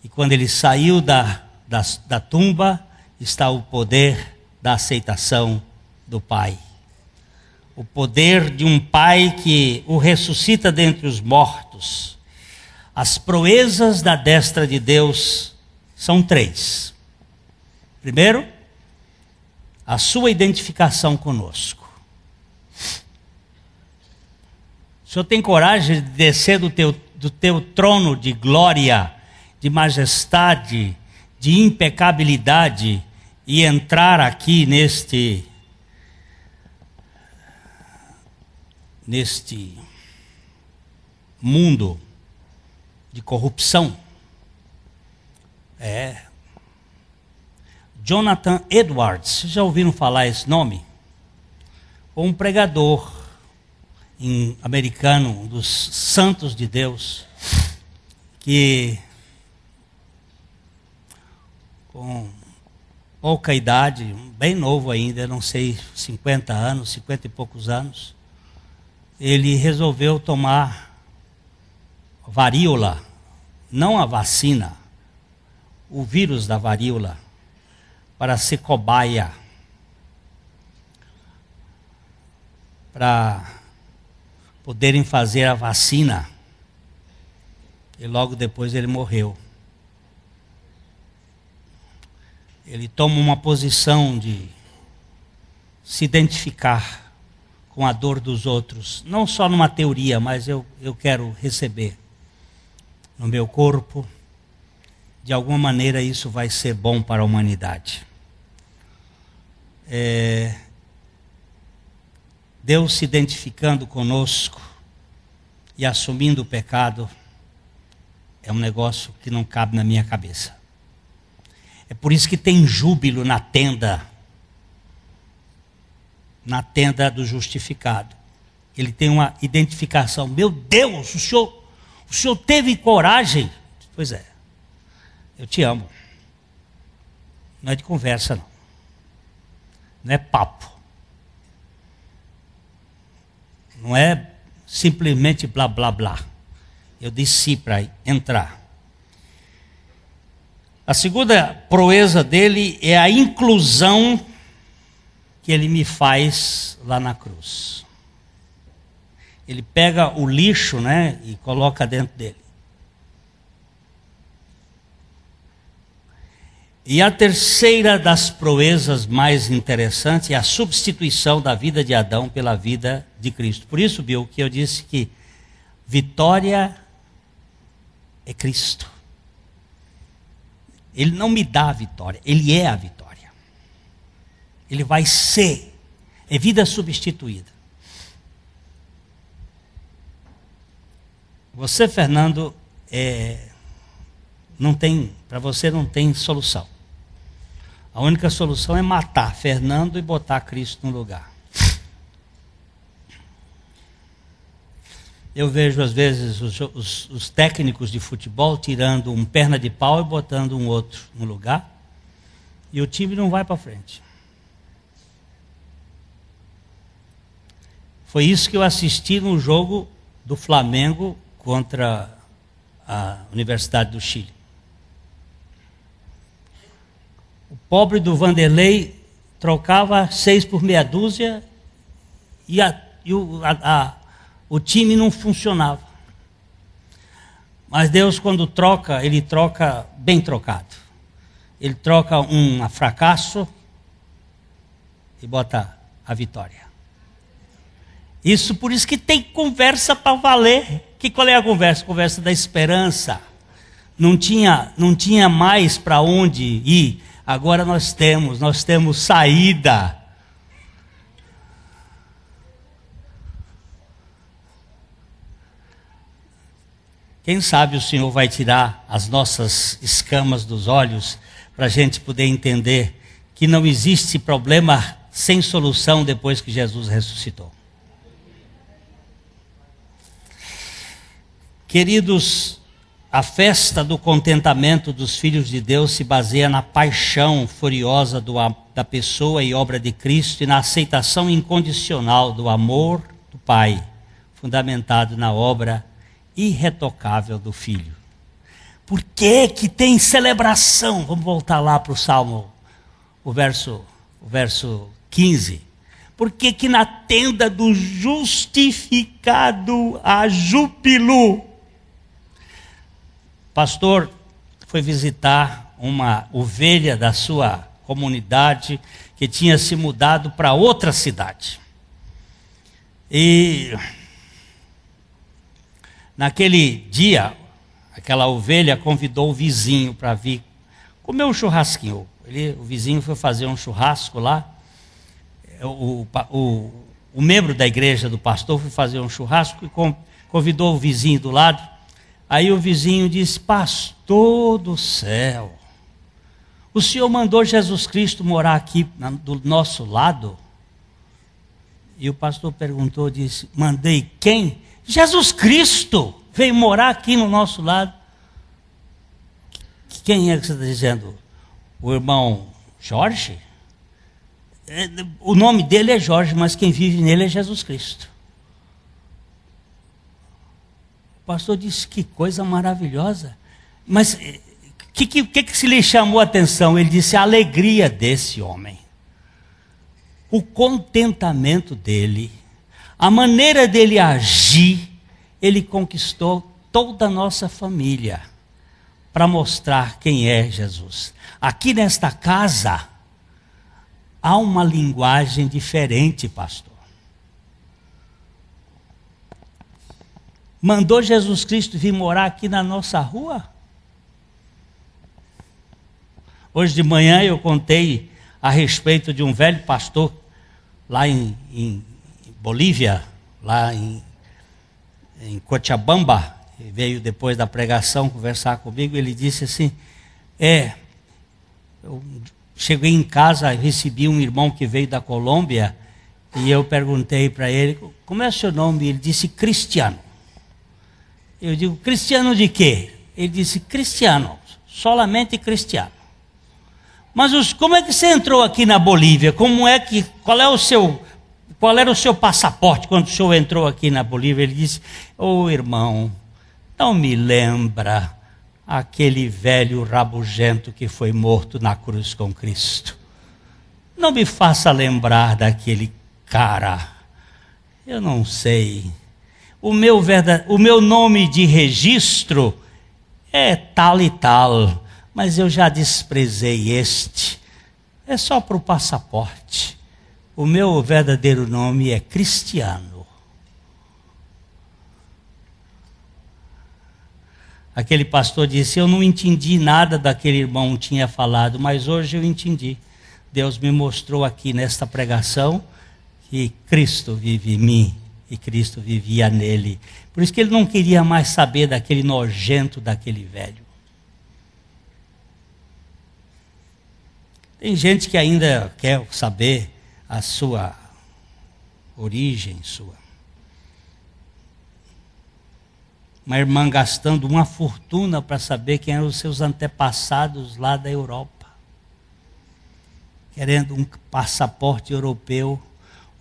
e quando ele saiu da tumba, está o poder da aceitação do Pai. O poder de um Pai que o ressuscita dentre os mortos. As proezas da destra de Deus são 3. Primeiro, a sua identificação conosco. O Senhor tem coragem de descer do teu trono de glória, de majestade, de impecabilidade e entrar aqui neste mundo de corrupção? Jonathan Edwards, vocês já ouviram falar esse nome? Um pregador americano, um dos santos de Deus, que com pouca idade, bem novo ainda, não sei, 50 anos, 50 e poucos anos, ele resolveu tomar varíola, não a vacina, o vírus da varíola, para ser cobaia, para poderem fazer a vacina. E logo depois ele morreu. Ele toma uma posição de se identificar com a dor dos outros, não só numa teoria, mas eu quero receber no meu corpo. De alguma maneira isso vai ser bom para a humanidade. Deus se identificando conosco e assumindo o pecado, é um negócio que não cabe na minha cabeça. É por isso que tem júbilo na tenda do justificado. Ele tem uma identificação. Meu Deus, o senhor teve coragem? Pois é, eu te amo. Não é de conversa, não. Não é papo. Não é simplesmente blá, blá, blá. Eu desci para entrar. A segunda proeza dele é a inclusão que ele me faz lá na cruz. Ele pega o lixo, né, e coloca dentro dele. E a terceira das proezas mais interessantes é a substituição da vida de Adão pela vida de Cristo. Por isso, Bill, que eu disse que vitória é Cristo. Ele não me dá a vitória, Ele é a vitória. Ele vai ser, é vida substituída. Você, Fernando, para você não tem solução. A única solução é matar Fernando e botar Cristo no lugar. Eu vejo às vezes os técnicos de futebol tirando um perna de pau e botando um outro no lugar, e o time não vai para frente. Foi isso que eu assisti no jogo do Flamengo contra a Universidade do Chile. O pobre do Vanderlei trocava 6 por meia dúzia e o time não funcionava. Mas Deus, quando troca, Ele troca bem trocado. Ele troca um fracasso e bota a vitória. Por isso que tem conversa para valer. Qual é a conversa? Conversa da esperança. Não tinha mais para onde ir. Agora nós temos saída. Quem sabe o Senhor vai tirar as nossas escamas dos olhos para a gente poder entender que não existe problema sem solução depois que Jesus ressuscitou. Queridos, a festa do contentamento dos filhos de Deus se baseia na paixão furiosa da pessoa e obra de Cristo e na aceitação incondicional do amor do Pai, fundamentado na obra irretocável do Filho. Por que que tem celebração? Vamos voltar lá para o Salmo, o verso 15. Por que que na tenda do justificado há júbilo? Pastor foi visitar uma ovelha da sua comunidade que tinha se mudado para outra cidade. E naquele dia, aquela ovelha convidou o vizinho para vir comer um churrasquinho. O vizinho foi fazer um churrasco lá. O membro da igreja do pastor foi fazer um churrasco e convidou o vizinho do lado. Aí o vizinho disse: pastor do céu, o senhor mandou Jesus Cristo morar aqui do nosso lado? E o pastor perguntou, disse: mandei quem? Jesus Cristo veio morar aqui no nosso lado. Quem é que você está dizendo? O irmão Jorge? O nome dele é Jorge, mas quem vive nele é Jesus Cristo. O pastor disse: que coisa maravilhosa. Mas o que se lhe chamou a atenção? Ele disse: a alegria desse homem, o contentamento dele, a maneira dele agir. Ele conquistou toda a nossa família para mostrar quem é Jesus. Aqui nesta casa há uma linguagem diferente, pastor. Mandou Jesus Cristo vir morar aqui na nossa rua? Hoje de manhã eu contei a respeito de um velho pastor lá em Bolívia, lá em Cochabamba, veio depois da pregação conversar comigo. Ele disse assim, eu cheguei em casa, recebi um irmão que veio da Colômbia, e eu perguntei para ele, como é o seu nome? Ele disse, Cristiano. Eu digo, Cristiano de quê? Ele disse, Cristiano, solamente Cristiano. Mas como é que você entrou aqui na Bolívia? Qual era o seu passaporte quando o senhor entrou aqui na Bolívia? Ele disse, irmão, não me lembra aquele velho rabugento que foi morto na cruz com Cristo. Não me faça lembrar daquele cara. Eu não sei. O meu nome de registro é tal e tal, mas eu já desprezei este. É só para o passaporte. O meu verdadeiro nome é Cristiano. Aquele pastor disse, eu não entendi nada daquele irmão tinha falado, mas hoje eu entendi. Deus me mostrou aqui nesta pregação que Cristo vive em mim e Cristo vivia nele. Por isso que ele não queria mais saber daquele nojento, daquele velho. Tem gente que ainda quer saber a sua origem, uma irmã gastando uma fortuna para saber quem eram os seus antepassados lá da Europa, querendo um passaporte europeu.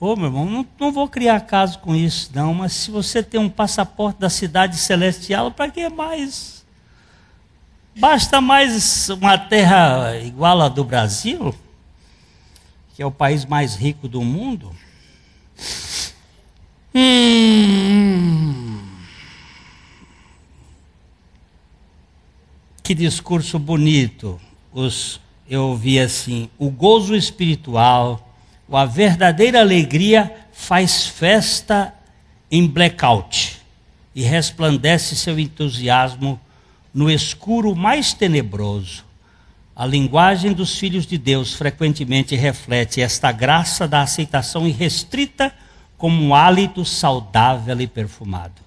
Meu irmão, não vou criar caso com isso não, mas se você tem um passaporte da cidade celestial, para que mais? Basta mais uma terra igual a do Brasil, que é o país mais rico do mundo. Que discurso bonito. Eu ouvi assim, o gozo espiritual, a verdadeira alegria faz festa em blackout e resplandece seu entusiasmo no escuro mais tenebroso. A linguagem dos filhos de Deus frequentemente reflete esta graça da aceitação irrestrita como um hálito saudável e perfumado.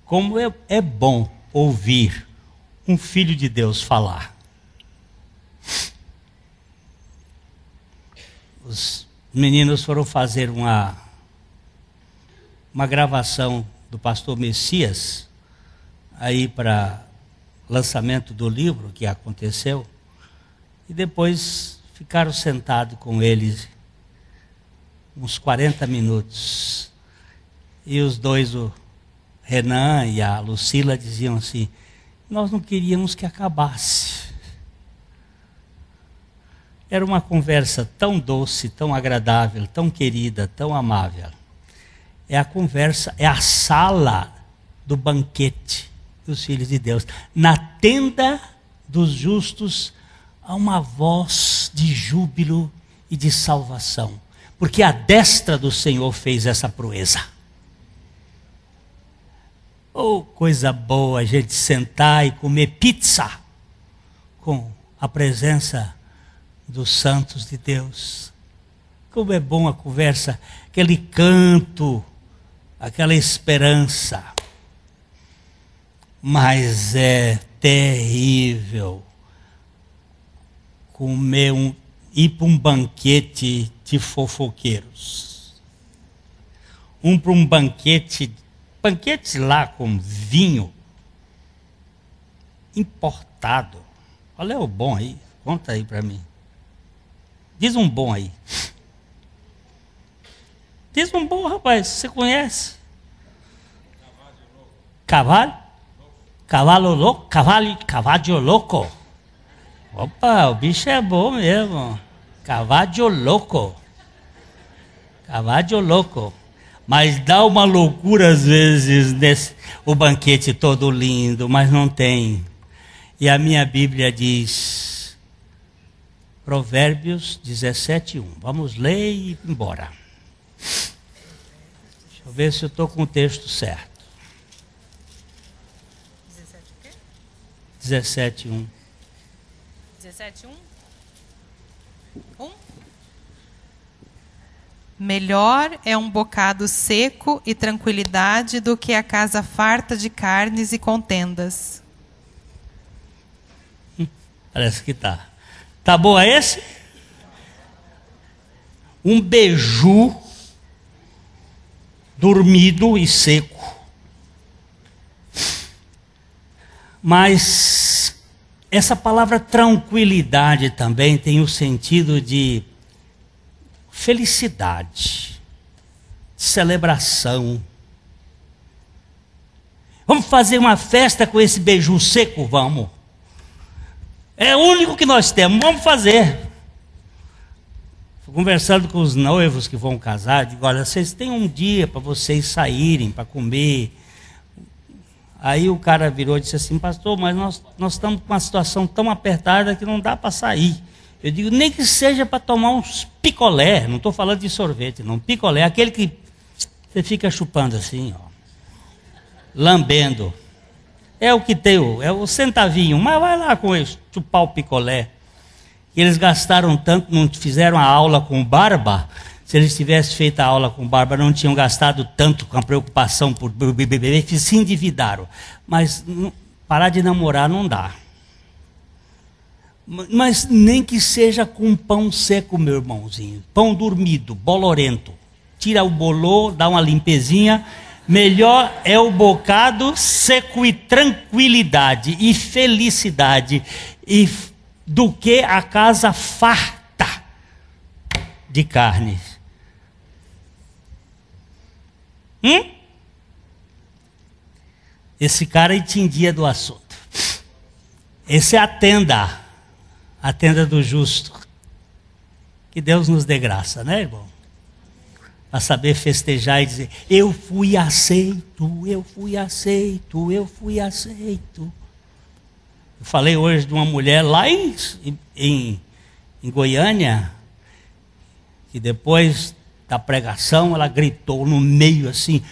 Como é bom ouvir um filho de Deus falar. Os meninos foram fazer uma gravação do pastor Messias, aí para lançamento do livro que aconteceu, e depois ficaram sentados com eles uns 40 minutos. E os dois, o Renan e a Lucila, diziam assim, nós não queríamos que acabasse. Era uma conversa tão doce, tão agradável, tão querida, tão amável. É a conversa, é a sala do banquete dos filhos de Deus. Na tenda dos justos há uma voz de júbilo e de salvação, porque a destra do Senhor fez essa proeza. Coisa boa a gente sentar e comer pizza com a presença dos santos de Deus. Como é bom a conversa, aquele canto, aquela esperança. Mas é terrível ir para um banquete de fofoqueiros. Para um banquete lá com vinho importado. Qual é o bom aí? Conta aí para mim. Diz um bom aí. Diz um bom, rapaz, você conhece? Cavalo? Cavalo louco? Cavalo louco. Opa, o bicho é bom mesmo. Cavalo louco. Cavalo louco. Mas dá uma loucura às vezes, o banquete todo lindo, mas não tem. E a minha Bíblia diz, Provérbios 17:1. Vamos ler e ir embora. Deixa eu ver se eu estou com o texto certo. 17:1. 17:1? 1? Melhor é um bocado seco e tranquilidade do que a casa farta de carnes e contendas. Parece que tá. Tá boa esse? Um beiju dormido e seco. Mas essa palavra tranquilidade também tem o sentido de felicidade, celebração. Vamos fazer uma festa com esse beiju seco? Vamos. É o único que nós temos, vamos fazer. Estou conversando com os noivos que vão casar, digo, olha, vocês têm um dia para vocês saírem, para comer. Aí o cara virou e disse assim, pastor, mas nós estamos com uma situação tão apertada que não dá para sair. Eu digo, nem que seja para tomar uns picolé, não estou falando de sorvete, não, picolé, aquele que você fica chupando assim, ó, lambendo. É o que tem, é o centavinho, mas vai lá com eles, chupar o picolé. E eles gastaram tanto, não fizeram a aula com barba. Se eles tivessem feito a aula com barba, não tinham gastado tanto com a preocupação por beber, se endividaram. Mas parar de namorar não dá. Mas nem que seja com pão seco, meu irmãozinho. Pão dormido, bolorento. Tira o bolor, dá uma limpezinha. Melhor é o bocado seco e tranquilidade e felicidade do que a casa farta de carne. Esse cara entendia do assunto. Esse é a tenda do justo. Que Deus nos dê graça, né, irmão? A saber festejar e dizer, eu fui aceito, eu fui aceito, eu fui aceito. Eu falei hoje de uma mulher lá em Goiânia, que depois da pregação, ela gritou no meio assim,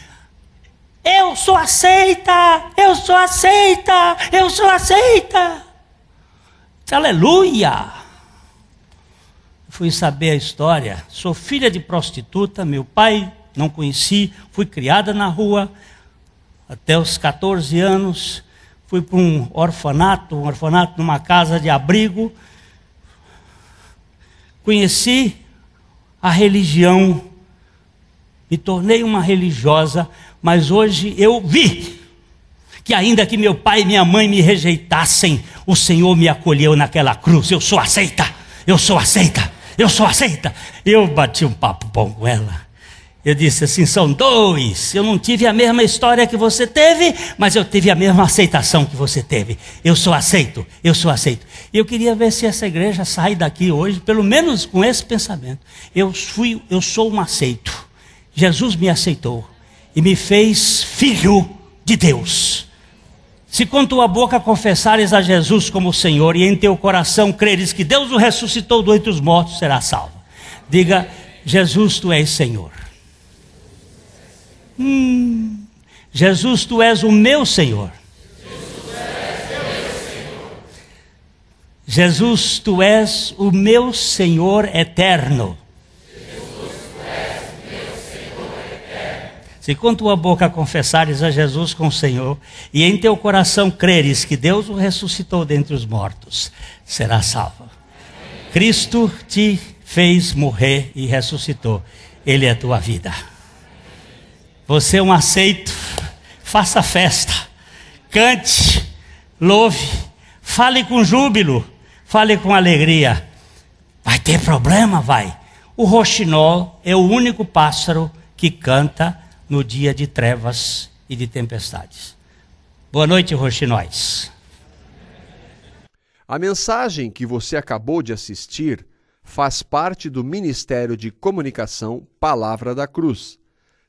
eu sou aceita, eu sou aceita, eu sou aceita. Aleluia! Fui saber a história, sou filha de prostituta, meu pai não conheci, fui criada na rua até os 14 anos, fui para um orfanato numa casa de abrigo, conheci a religião, me tornei uma religiosa, mas hoje eu vi que ainda que meu pai e minha mãe me rejeitassem, o Senhor me acolheu naquela cruz. Eu sou aceita, eu sou aceita, eu sou aceita. Eu bati um papo bom com ela. Eu disse assim, são dois. Eu não tive a mesma história que você teve, mas eu tive a mesma aceitação que você teve. Eu sou aceito, eu sou aceito. E eu queria ver se essa igreja sai daqui hoje, pelo menos com esse pensamento. Eu sou um aceito. Jesus me aceitou e me fez filho de Deus. Se com tua boca confessares a Jesus como Senhor e em teu coração creres que Deus o ressuscitou do entre os mortos, será salvo. Diga, Jesus, tu és Senhor. Jesus, tu és o meu Senhor. Jesus, tu és o meu Senhor eterno. Se com tua boca confessares a Jesus como Senhor e em teu coração creres que Deus o ressuscitou dentre os mortos, será salvo. Cristo te fez morrer e ressuscitou. Ele é a tua vida. Você é um aceito. Faça festa. Cante. Louve. Fale com júbilo. Fale com alegria. Vai ter problema? Vai. O roxinol é o único pássaro que canta no dia de trevas e de tempestades. Boa noite, roxinóis. A mensagem que você acabou de assistir faz parte do Ministério de Comunicação Palavra da Cruz.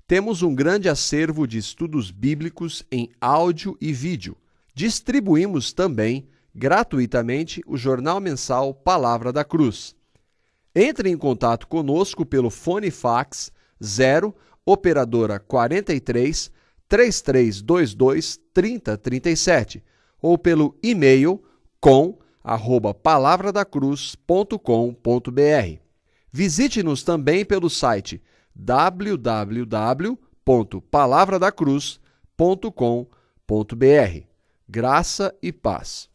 Temos um grande acervo de estudos bíblicos em áudio e vídeo. Distribuímos também, gratuitamente, o jornal mensal Palavra da Cruz. Entre em contato conosco pelo fone fax 0 operadora 43 3322 3037 ou pelo e-mail com@palavradacruz.com.br. Visite-nos também pelo site www.palavradacruz.com.br. Graça e paz.